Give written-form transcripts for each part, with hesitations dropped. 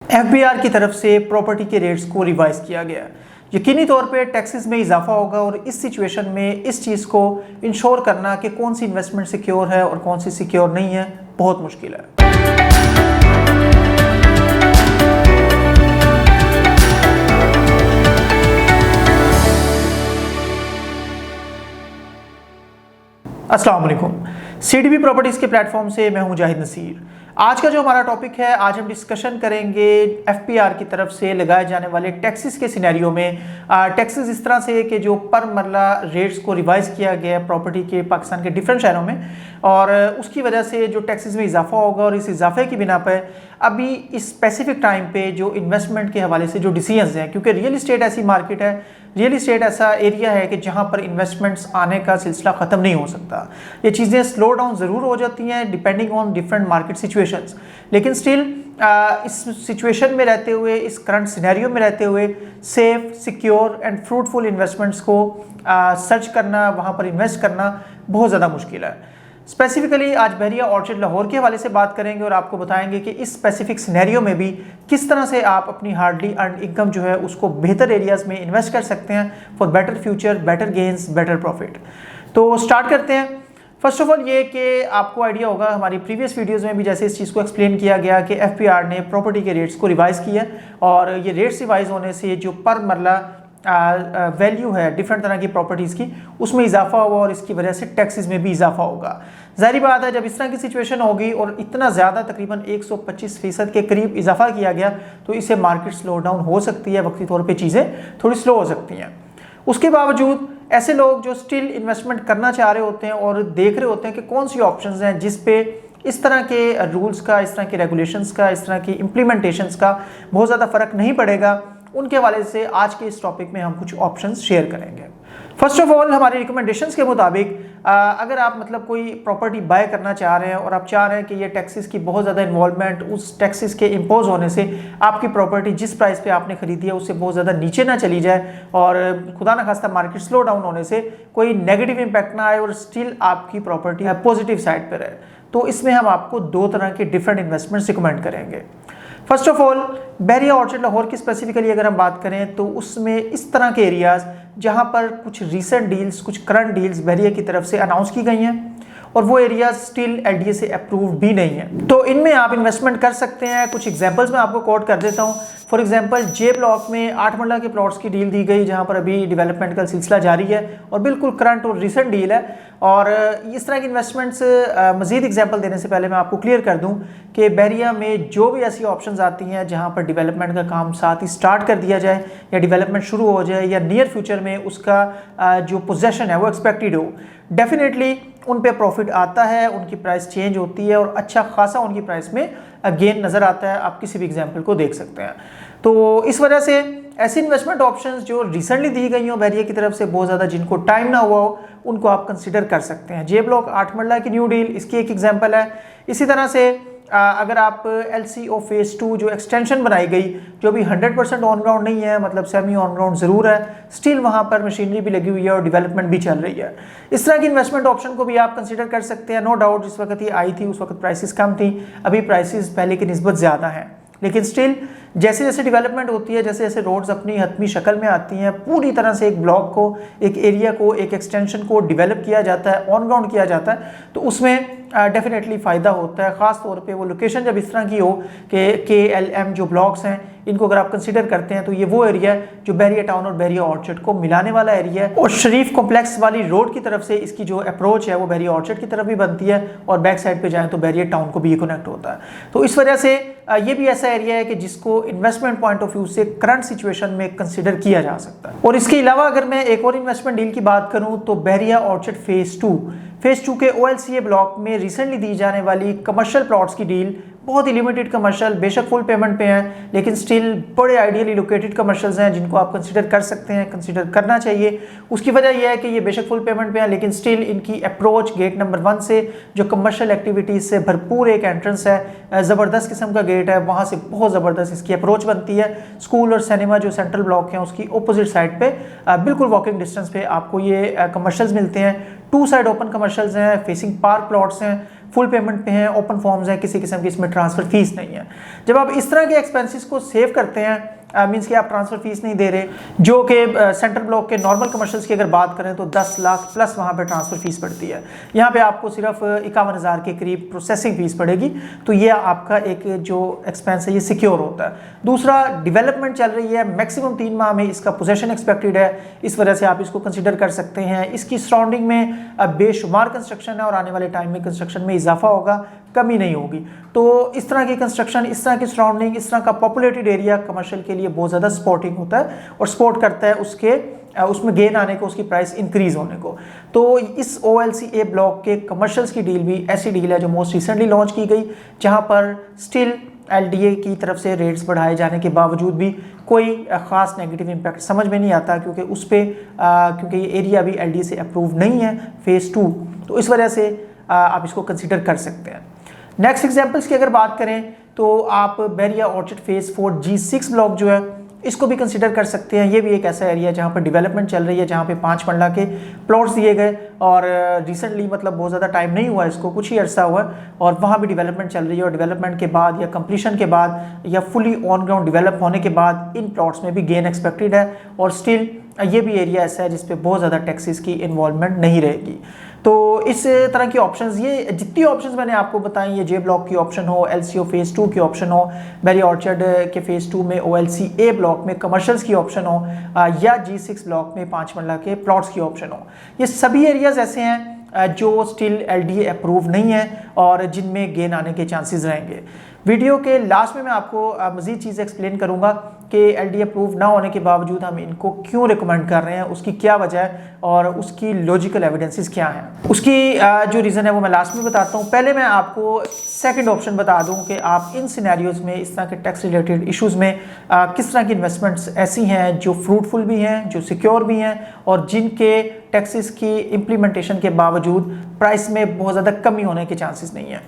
FBR की तरफ से प्रॉपर्टी के रेट्स को रिवाइज किया गया। यकीनी तौर पे टैक्सेस में इजाफा होगा और इस सिचुएशन में इस चीज़ को इंश्योर करना कि कौन सी इन्वेस्टमेंट सिक्योर है और कौन सी सिक्योर नहीं है बहुत मुश्किल है। अस्सलाम वालेकुम, सीडीबी प्रॉपर्टीज़ के प्लेटफॉर्म से मैं हूं जाहिद नसीर। आज का जो हमारा टॉपिक है, आज हम डिस्कशन करेंगे एफबीआर की तरफ से लगाए जाने वाले टैक्सेस के सिनेरियो में। टैक्सेस इस तरह से कि जो पर मरला रेट्स को रिवाइज किया गया है प्रॉपर्टी के पाकिस्तान के डिफरेंट शहरों में, और उसकी वजह से जो टैक्सेस में इजाफा होगा और इस इजाफे की बिना पर अभी इस स्पेसिफिक टाइम पे जो इन्वेस्टमेंट के हवाले से जो डिसीजंस हैं, क्योंकि रियल इस्टेट ऐसी मार्केट है, रियल इस्टेट ऐसा एरिया है कि जहाँ पर इन्वेस्टमेंट्स आने का सिलसिला ख़त्म नहीं हो सकता। ये चीज़ें स्लो डाउन ज़रूर हो जाती हैं depending on different market situations, लेकिन स्टिल इस सिचुएशन में रहते हुए, इस करंट सिनेरियो में रहते हुए safe, secure and fruitful investments को सर्च करना, वहाँ पर इन्वेस्ट करना बहुत ज़्यादा मुश्किल है। स्पेसिफिकली आज बहरिया ऑर्चिड लाहौर के हवाले से बात करेंगे और आपको बताएंगे कि इस स्पेसिफिक सिनेरियो में भी किस तरह से आप अपनी हार्डली अर्न इनकम जो है उसको बेहतर एरियाज़ में इन्वेस्ट कर सकते हैं for better future, better gains, better profit. तो स्टार्ट करते हैं। फर्स्ट ऑफ ऑल ये कि आपको आइडिया होगा, हमारी प्रीवियस वीडियोज़ में भी जैसे इस चीज़ को एक्सप्लेन किया गया कि एफबीआर ने प्रॉपर्टी के रेट्स को रिवाइज़ किया, और ये रेट्स रिवाइज होने से जो पर मरला वैल्यू है डिफरेंट तरह की प्रॉपर्टीज़ की, उसमें इजाफा हुआ और इसकी वजह से टैक्सेस में भी इजाफा होगा। ज़ाहिर बात है, जब इस तरह की सिचुएशन होगी और इतना ज़्यादा तकरीबन 125% के करीब इजाफा किया गया, तो इससे मार्केट स्लो डाउन हो सकती है, वक्ती तौर पे चीज़ें थोड़ी स्लो हो सकती हैं। उसके बावजूद ऐसे लोग जो स्टिल इन्वेस्टमेंट करना चाह रहे होते हैं और देख रहे होते हैं कि कौन सी ऑप्शंस हैं जिस पे इस तरह के रूल्स का, इस तरह के रेगुलेशंस का, इस तरह की इम्प्लीमेंटेशंस का बहुत ज़्यादा फ़र्क नहीं पड़ेगा, उनके हवाले से आज के इस टॉपिक में हम कुछ ऑप्शंस शेयर करेंगे। फर्स्ट ऑफ ऑल, हमारी रिकमेंडेशंस के मुताबिक अगर आप मतलब कोई प्रॉपर्टी बाय करना चाह रहे हैं और आप चाह रहे हैं कि ये टैक्सेस की बहुत ज़्यादा इन्वॉल्वमेंट, उस टैक्सेस के इम्पोज होने से आपकी प्रॉपर्टी जिस प्राइस पे आपने खरीदी है उससे बहुत ज़्यादा नीचे ना चली जाए और खुदा न खास्ता मार्केट स्लो डाउन होने से कोई नेगेटिव इम्पैक्ट ना आए और स्टिल आपकी प्रॉपर्टी पॉजिटिव साइड पर है, तो इसमें हम आपको दो तरह के डिफरेंट इन्वेस्टमेंट्स रिकमेंड करेंगे। First of all, Bahria orchid Lahore की स्पेसिफिकली अगर हम बात करें तो उसमें इस तरह के एरियाज़ जहां पर कुछ रीसेंट डील्स, कुछ करंट डील्स बहरिया की तरफ से अनाउंस की गई हैं और वो एरियाज स्टिल एलडीए से अप्रूव भी नहीं है, तो इनमें आप इन्वेस्टमेंट कर सकते हैं। कुछ एग्जांपल्स मैं आपको कोट कर देता हूँ। फॉर एग्जांपल, जे ब्लॉक में 8 मरला के प्लॉट्स की डील दी गई जहाँ पर अभी डेवलपमेंट का सिलसिला जारी है और बिल्कुल करंट और रिसेंट डील है। और इस तरह की इन्वेस्टमेंट्स मज़ीद एग्जांपल देने से पहले मैं आपको क्लियर कर दूँ कि बहरिया में जो भी ऐसी ऑप्शंस आती हैं जहाँ पर डेवलपमेंट का काम साथ ही स्टार्ट कर दिया जाए या डेवलपमेंट शुरू हो जाए या नियर फ्यूचर में उसका जो पोजेसन है वो एक्सपेक्टेड हो, डेफिनेटली उन पे प्रॉफिट आता है, उनकी प्राइस चेंज होती है और अच्छा खासा उनकी प्राइस में गेन नज़र आता है। आप किसी भी एग्जांपल को देख सकते हैं। तो इस वजह से ऐसी इन्वेस्टमेंट ऑप्शंस जो रिसेंटली दी गई हो बहरिया की तरफ से, बहुत ज़्यादा जिनको टाइम ना हुआ हो, उनको आप कंसिडर कर सकते हैं। जे ब्लॉक 8 मरला की न्यू डील इसकी एक एग्जांपल है। इसी तरह से अगर आप LCO फेज़ 2 जो एक्सटेंशन बनाई गई, जो भी 100% ऑन ग्राउंड नहीं है, मतलब सेमी ऑन ग्राउंड ज़रूर है, स्टिल वहाँ पर मशीनरी भी लगी हुई है और डेवलपमेंट भी चल रही है, इस तरह की इन्वेस्टमेंट ऑप्शन को भी आप कंसीडर कर सकते हैं। नो डाउट जिस वक्त ये आई थी उस वक्त प्राइसेस कम थी, अभी प्राइसेस पहले की निस्बत ज़्यादा हैं, लेकिन स्टिल जैसे जैसे डेवलपमेंट होती है, जैसे जैसे रोड्स अपनी हतमी शक्ल में आती हैं, पूरी तरह से एक ब्लॉक को, एक एरिया को, एक एक्सटेंशन को डेवलप किया जाता है, ऑन ग्राउंड किया जाता है, तो उसमें डेफिनेटली फ़ायदा होता है। ख़ास तौर पे वो लोकेशन जब इस तरह की हो कि KLM जो ब्लॉक्स हैं, इनको अगर आप कंसीडर करते हैं तो ये वो एरिया है जो बहरिया टाउन और बहरिया ऑर्चिड को मिलाने वाला एरिया है। और शरीफ कॉम्प्लेक्स वाली रोड की तरफ से इसकी जो अप्रोच है वो बहरिया ऑर्चिड की तरफ भी बनती है और बैक साइड पे जाएं तो बहरिया टाउन को भी ये कनेक्ट होता है। तो इस वजह से ये भी ऐसा एरिया है कि जिसको इन्वेस्टमेंट पॉइंट ऑफ व्यू से करंट सिचुएशन में कंसिडर किया जा सकता है। और इसके अलावा अगर मैं एक और इन्वेस्टमेंट डील की बात करूँ तो बहरिया ऑर्चिड फेज़ 2 के OLCA ब्लॉक में रिसेंटली दी जाने वाली कमर्शियल प्लॉट्स की डील बहुत ही लिमिटेड कमर्शियल, बेशक फुल पेमेंट पे हैं, लेकिन स्टिल बड़े आइडियली लोकेटेड कमर्शियल्स हैं जिनको आप कंसीडर कर सकते हैं, कंसीडर करना चाहिए। उसकी वजह यह है कि ये बेशक फुल पेमेंट पे हैं, लेकिन स्टिल इनकी अप्रोच गेट नंबर 1 से जो कमर्शियल एक्टिविटीज़ से भरपूर एक एंट्रेंस है, ज़बरदस्त किस्म का गेट है, वहाँ से बहुत ज़बरदस्त इसकी अप्रोच बनती है। स्कूल और सिनेमा जो सेंट्रल ब्लॉक हैं उसकी अपोजिट साइड पर बिल्कुल वॉकिंग डिस्टेंस पे आपको ये कमर्शियल्स मिलते हैं। 2 साइड ओपन कमर्शियल्स हैं, फेसिंग पार्क प्लॉट्स हैं, फुल पेमेंट पे हैं, ओपन फॉर्म्स हैं, किसी किस्म की इसमें ट्रांसफ़र फीस नहीं है। जब आप इस तरह के एक्सपेंसेस को सेव करते हैं, मींस कि आप ट्रांसफ़र फीस नहीं दे रहे, जो कि सेंट्रल ब्लॉक के नॉर्मल कमर्शियल्स की अगर बात करें तो 10 लाख प्लस वहाँ पे ट्रांसफ़र फीस पड़ती है। यहाँ पे आपको सिर्फ 51,000 के करीब प्रोसेसिंग फीस पड़ेगी। तो ये आपका एक जो एक्सपेंस है ये सिक्योर होता है। दूसरा, डेवलपमेंट चल रही है, मैक्सिमम 3 माह में इसका पोजेशन एक्सपेक्टेड है, इस वजह से आप इसको कंसिडर कर सकते हैं। इसकी सराउंडिंग में बेशुमार कंस्ट्रक्शन है और आने वाले टाइम में कंस्ट्रक्शन में इजाफा होगा, कमी नहीं होगी। तो इस तरह की कंस्ट्रक्शन, इस तरह की सराउंडिंग, इस तरह का पॉपुलेटेड एरिया कमर्शियल के लिए बहुत ज़्यादा सपोर्टिंग होता है और सपोर्ट करता है उसमें गेन आने को, उसकी प्राइस इंक्रीज होने को। तो इस OLC-A ब्लॉक के कमर्शियल्स की डील भी ऐसी डील है जो मोस्ट रिसेंटली लॉन्च की गई, जहां पर स्टिल LDA की तरफ से रेट्स बढ़ाए जाने के बावजूद भी कोई ख़ास नेगेटिव इम्पैक्ट समझ में नहीं आता, क्योंकि उस पर क्योंकि ये एरिया भी LDA से अप्रूव नहीं है फ़ेज़ 2, तो इस वजह से आप इसको कंसिडर कर सकते हैं। नेक्स्ट एग्जांपल्स की अगर बात करें तो आप Bairiya orchid phase 4 G6 block जो है इसको भी कंसिडर कर सकते हैं। ये भी एक ऐसा एरिया जहाँ पर डेवलपमेंट चल रही है, जहाँ पे 5 मरला के प्लॉट्स दिए गए और रिसेंटली मतलब बहुत ज़्यादा टाइम नहीं हुआ इसको, कुछ ही अरसा हुआ और वहाँ भी डेवलपमेंट चल रही है। और डेवलपमेंट के बाद या कंप्लीशन के बाद या फुली ऑन ग्राउंड डेवलप होने के बाद इन प्लॉट्स में भी गेन एक्सपेक्टेड है। और स्टिल ये भी एरिया ऐसा है जिसपे बहुत ज़्यादा टैक्सेस की इन्वॉल्वमेंट नहीं रहेगी। तो इस तरह की ऑप्शंस, ये जितनी ऑप्शंस मैंने आपको बताई, ये J ब्लॉक की ऑप्शन हो, LCO फ़ेज़ 2 की ऑप्शन हो, बैरिया ऑर्चर्ड के फ़ेज़ 2 में OLC-A ब्लॉक में कमर्शियल्स की ऑप्शन हो, या G6 ब्लॉक में 5 मरला के प्लॉट्स की ऑप्शन हो, ये सभी एरियाज़ ऐसे हैं जो स्टिल LDA अप्रूव नहीं है और जिनमें गेन आने के चांसेस रहेंगे। वीडियो के लास्ट में मैं आपको मज़ीद चीज़ एक्सप्लेन करूंगा कि LDA अप्रूव ना होने के बावजूद हम इनको क्यों रिकमेंड कर रहे हैं, उसकी क्या वजह है और उसकी लॉजिकल एविडेंसेस क्या हैं। उसकी जो रीज़न है वो मैं लास्ट में बताता हूँ। पहले मैं आपको सेकंड ऑप्शन बता दूं कि आप इन सिनेरियोज़ में, इस तरह के टैक्स रिलेटेड इश्यूज़ में किस तरह की इन्वेस्टमेंट्स ऐसी हैं जो फ्रूटफुल भी हैं, जो सिक्योर भी हैं और जिनके टैक्सेस की इम्प्लीमेंटेशन के बावजूद प्राइस में बहुत ज़्यादा कमी होने के चांसेस नहीं हैं।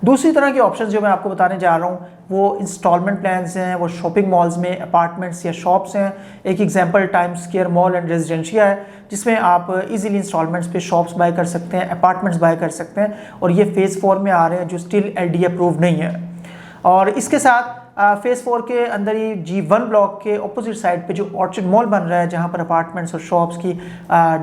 दूसरी तरह के ऑप्शंस जो मैं आपको बताने जा रहा हूँ वो इंस्टॉलमेंट प्लान्स हैं, वो शॉपिंग मॉल्स में अपार्टमेंट्स या शॉप्स हैं। एक example times square mall and residencia है, जिसमें आप इजीली इंस्टॉलमेंट्स पे शॉप्स बाय कर सकते हैं, अपार्टमेंट्स बाय कर सकते हैं और ये फ़ेज़ 4 में आ रहे हैं जो स्टिल LDA अप्रूव नहीं है। और इसके साथ फ़ेज़ 4 के अंदर ही G1 ब्लॉक के ऑपोजिट साइड पे जो ऑर्चिड मॉल बन रहा है, जहाँ पर अपार्टमेंट्स और शॉप्स की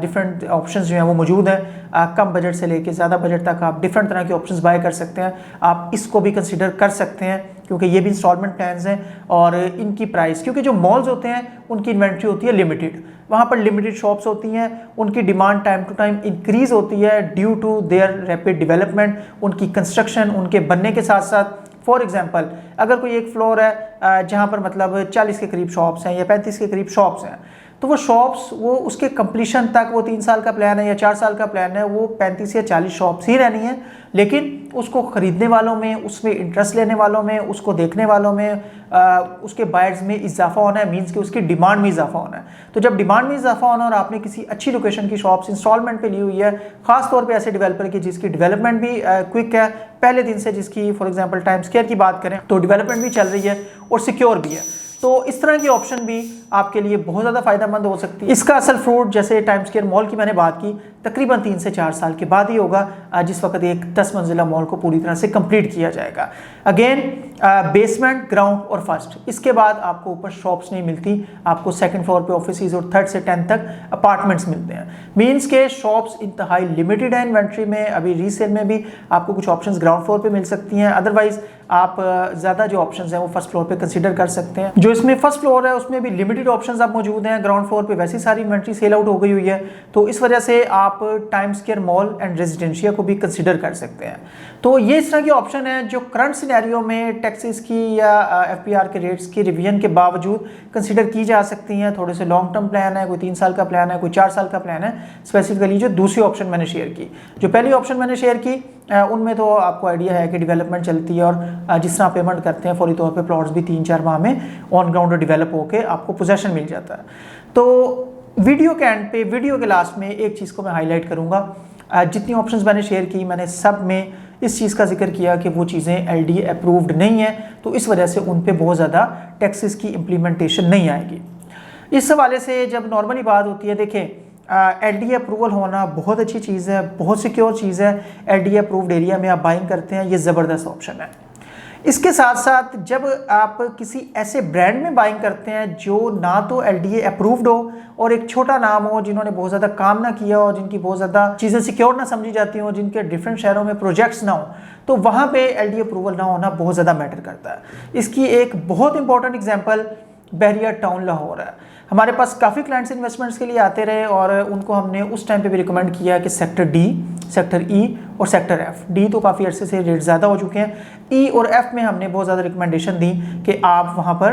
डिफरेंट ऑप्शंस जो हैं वो मौजूद हैं। कम बजट से लेके ज़्यादा बजट तक आप डिफरेंट तरह के ऑप्शंस बाय कर सकते हैं। आप इसको भी कंसिडर कर सकते हैं क्योंकि ये भी इंस्टॉलमेंट प्लान्स हैं और इनकी प्राइस, क्योंकि जो मॉल्स होते हैं उनकी इन्वेंट्री होती है लिमिटेड, वहाँ पर लिमिटेड शॉप्स होती हैं, उनकी demand time to time increase होती है due to their rapid development, उनकी कंस्ट्रक्शन, उनके बनने के साथ साथ। फॉर एग्जांपल, अगर कोई एक फ्लोर है जहाँ पर मतलब 40 के करीब शॉप्स हैं या 35 के करीब शॉप्स हैं, तो वो शॉप्स वो उसके कंप्लीशन तक, वो 3 साल का प्लान है या 4 साल का प्लान है, वो 35 या 40 शॉप्स ही रहनी है। लेकिन उसको ख़रीदने वालों में, उसमें इंटरेस्ट लेने वालों में, उसको देखने वालों में, उसके बायर्स में इजाफा होना है, मीन्स कि उसकी डिमांड में इजाफा होना है। तो जब डिमांड में इजाफा होना और आपने किसी अच्छी लोकेशन की शॉप्स इंस्टॉलमेंट पे ली हुई है, ख़ास तौर पे ऐसे डेवलपर की जिसकी डेवलपमेंट भी क्विक है, पहले दिन से जिसकी फॉर एग्जांपल टाइम्स स्क्वायर की बात करें तो डेवलपमेंट भी चल रही है और सिक्योर भी है, तो इस तरह की ऑप्शन भी आपके लिए बहुत ज़्यादा फ़ायदेमंद हो सकती है। इसका असल फ्रूट, जैसे टाइम्स स्क्वायर मॉल की मैंने बात की, तकरीबन 3 से 4 साल के बाद ही होगा, जिस वक्त एक 10 मंजिला मॉल को पूरी तरह से कंप्लीट किया जाएगा। अगेन बेसमेंट, ग्राउंड और फर्स्ट, इसके बाद आपको ऊपर शॉप्स नहीं मिलती, आपको सेकंड फ्लोर पे ऑफिसेज और 3rd से 10th तक अपार्टमेंट्स मिलते हैं। मीन्स के शॉप्स इंतहाई लिमिटेड है इन्वेंट्री में। अभी रीसेल में भी आपको कुछ ऑप्शंस ग्राउंड फ्लोर पे मिल सकती हैं, अदरवाइज आप ज़्यादा जो ऑप्शंस हैं वो फर्स्ट फ्लोर पे कंसीडर कर सकते हैं। जो इसमें फर्स्ट फ्लोर है उसमें भी लिमिटेड ऑप्शंस आप मौजूद हैं, ग्राउंड फ्लोर पे वैसी सारी इन्वेंट्री सेल आउट हो गई हुई है, तो इस वजह से आप times square mall and residencia को भी कंसीडर कर सकते हैं। तो ये इस तरह के ऑप्शन है जो करंट सिनेरियो में टैक्सेस की या FPR के रेट्स की रिवीजन के बावजूद कंसीडर की जा सकती हैं। थोड़े से लॉन्ग टर्म प्लान है, कोई 3 साल का प्लान है, कोई 4 साल का प्लान है। स्पेसिफिकली जो दूसरी ऑप्शन मैंने शेयर की, जो पहली ऑप्शन मैंने शेयर की उनमें तो आपको आइडिया है कि डेवलपमेंट चलती है और जिस तरह पेमेंट करते हैं फौरी तौर पे प्लॉट्स भी 3-4 माह में ऑन ग्राउंड डेवलप होकर आपको पोजेशन मिल जाता है। तो वीडियो के एंड पे, वीडियो के लास्ट में एक चीज़ को मैं हाईलाइट करूँगा, जितनी ऑप्शंस मैंने शेयर की मैंने सब में इस चीज़ का जिक्र किया कि वो चीज़ें LDA अप्रूव्ड नहीं है, तो इस वजह से उन पे बहुत ज़्यादा टैक्सेस की इम्प्लीमेंटेशन नहीं आएगी। इस हवाले से जब नॉर्मली बात होती है, देखें LDA अप्रूवल होना बहुत अच्छी चीज़ है, बहुत सिक्योर चीज़ है। LDA अप्रूव्ड एरिया में आप बाइंग करते हैं, ये ज़बरदस्त ऑप्शन है। इसके साथ साथ जब आप किसी ऐसे ब्रांड में बाइंग करते हैं जो ना तो LDA अप्रूव्ड हो और एक छोटा नाम हो, जिन्होंने बहुत ज़्यादा काम ना किया हो, जिनकी बहुत ज़्यादा चीज़ें सिक्योर ना समझी जाती हो, जिनके डिफरेंट शहरों में प्रोजेक्ट्स ना हो, तो वहाँ पे LDA अप्रूवल ना होना बहुत ज़्यादा मैटर करता है। इसकी एक बहुत इंपॉर्टेंट एग्जांपल बहरिया टाउन लाहौर है। हमारे पास काफ़ी क्लाइंट्स इन्वेस्टमेंट्स के लिए आते रहे और उनको हमने उस टाइम पे भी रिकमेंड किया कि सेक्टर D, सेक्टर E और सेक्टर F। D तो काफ़ी अरसे से रेट ज़्यादा हो चुके हैं, E और F में हमने बहुत ज़्यादा रिकमेंडेशन दी कि आप वहाँ पर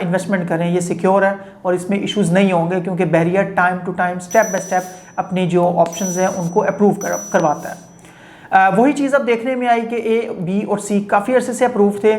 इन्वेस्टमेंट करें, ये सिक्योर है और इसमें इश्यूज़ नहीं होंगे, क्योंकि बहरिया time to time step by step अपनी जो ऑप्शंस हैं उनको अप्रूव करवाता है। वही चीज़ अब देखने में आई कि A, B और C काफ़ी अरसे से अप्रूव थे।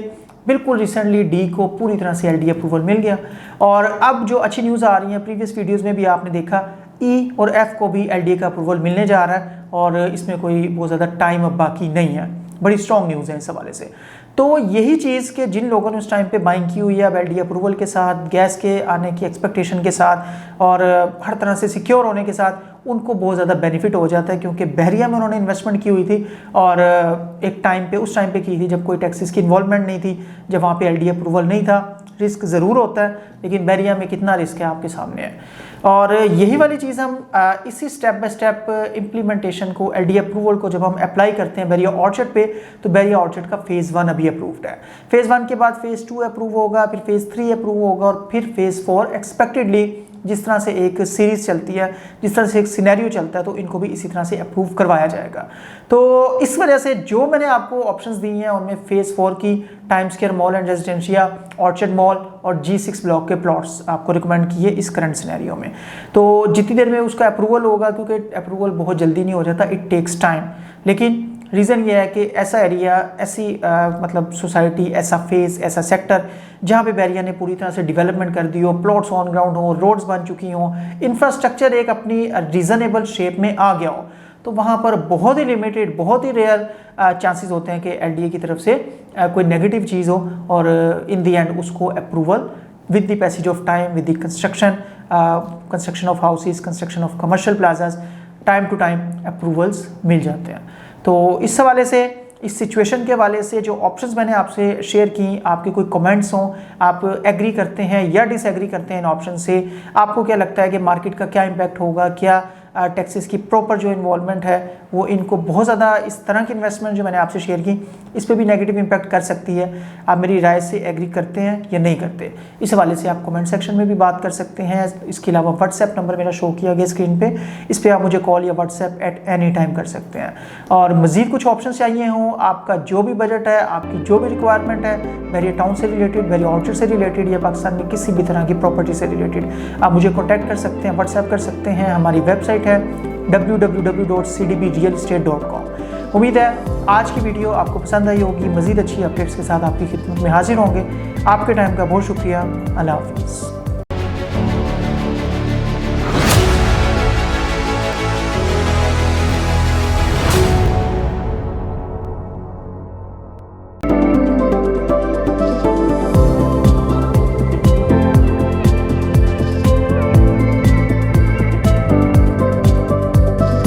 बिल्कुल रिसेंटली D को पूरी तरह से LDA अप्रूवल मिल गया और अब जो अच्छी न्यूज़ आ रही है, प्रीवियस वीडियोस में भी आपने देखा, E और F को भी LDA का अप्रूवल मिलने जा रहा है और इसमें कोई बहुत ज़्यादा टाइम अब बाकी नहीं है। बड़ी स्ट्रॉन्ग न्यूज़ है इस हवाले से। तो यही चीज़ कि जिन लोगों ने उस टाइम पे बाइंग की हुई है, अब LDA अप्रूवल के साथ, गैस के आने की एक्सपेक्टेशन के साथ और हर तरह से सिक्योर होने के साथ, उनको बहुत ज़्यादा बेनिफिट हो जाता है, क्योंकि बहरिया में उन्होंने इन्वेस्टमेंट की हुई थी और एक टाइम पे उस टाइम पे की थी जब कोई टैक्सेस की इन्वॉल्वमेंट नहीं थी, जब वहाँ पे LDA अप्रूवल नहीं था। रिस्क ज़रूर होता है, लेकिन बहरिया में कितना रिस्क है आपके सामने है। और यही वाली चीज़ हम इसी स्टेप बाय स्टेप इम्प्लीमेंटेशन को, LDA अप्रूवल को जब हम अप्लाई करते हैं बहरिया ऑर्चर्ड पे, तो बहरिया ऑर्चर्ड का फेज़ 1 अभी अप्रूव्ड है। फेज़ 1 के बाद फेज़ 2 अप्रूव होगा, फिर फेज़ 3 अप्रूव होगा और फिर फेज़ 4 एक्सपेक्टेडली, जिस तरह से एक सीरीज़ चलती है, जिस तरह से एक सिनेरियो चलता है, तो इनको भी इसी तरह से अप्रूव करवाया जाएगा। तो इस वजह से जो मैंने आपको ऑप्शंस दी हैं उनमें फेज़ 4 की time square mall and residencia, orchard mall और G6 ब्लॉक के प्लॉट्स आपको रिकमेंड किए इस करंट सिनेरियो में। तो जितनी देर में उसका अप्रूवल होगा, क्योंकि अप्रूवल बहुत जल्दी नहीं हो जाता, इट टेक्स टाइम, लेकिन रीज़न ये है कि ऐसा एरिया, ऐसी मतलब सोसाइटी, ऐसा फेज़, ऐसा सेक्टर जहाँ पे बहरिया ने पूरी तरह से डेवलपमेंट कर दी हो, प्लॉट्स ऑन ग्राउंड हो, रोड्स बन चुकी हों, इंफ्रास्ट्रक्चर एक अपनी रीज़नेबल शेप में आ गया हो, तो वहाँ पर बहुत ही लिमिटेड, बहुत ही रेयर चांसेस होते हैं कि LDA की तरफ से कोई नेगेटिव चीज़ हो और इन दी एंड उसको approval with the passage of time, with the construction of houses, construction of commercial plazas, time to time approvals मिल जाते हैं। तो इस हवाले से, इस सिचुएशन के हवाले से जो ऑप्शंस मैंने आपसे शेयर की, आपके कोई कमेंट्स हों, आप एग्री करते हैं या डिसएग्री करते हैं इन ऑप्शन से, आपको क्या लगता है कि मार्केट का क्या इम्पैक्ट होगा, क्या टैक्सेस की प्रॉपर जो इन्वॉल्वमेंट है वो इनको बहुत ज़्यादा, इस तरह की इन्वेस्टमेंट जो मैंने आपसे शेयर की, इस पर भी नेगेटिव इम्पैक्ट कर सकती है, आप मेरी राय से एग्री करते हैं या नहीं करते, इस हवाले से आप कमेंट सेक्शन में भी बात कर सकते हैं। इसके अलावा व्हाट्सएप नंबर मेरा शो किया गया स्क्रीन पे, इस पर आप मुझे कॉल या व्हाट्सएप एट एनी टाइम कर सकते हैं। और मज़ीद कुछ ऑप्शन चाहिए हों, आपका जो भी बजट है, आपकी जो भी रिक्वायरमेंट है, बहरिया टाउन से रिलेटेड, बहरिया ऑर्चर्ड से रिलेटेड या पाकिस्तान में किसी भी तरह की प्रॉपर्टी से रिलेटेड, आप मुझे कॉन्टैक्ट कर सकते हैं, व्हाट्सएप कर सकते हैं। हमारी वेबसाइट है www.cdbrealestate.com। उम्मीद है आज की वीडियो आपको पसंद आई होगी। मज़ीद अच्छी अपडेट्स के साथ आपकी खिदमत में हाजिर होंगे। आपके टाइम का बहुत शुक्रिया। अल्लाह हाफ़िज़।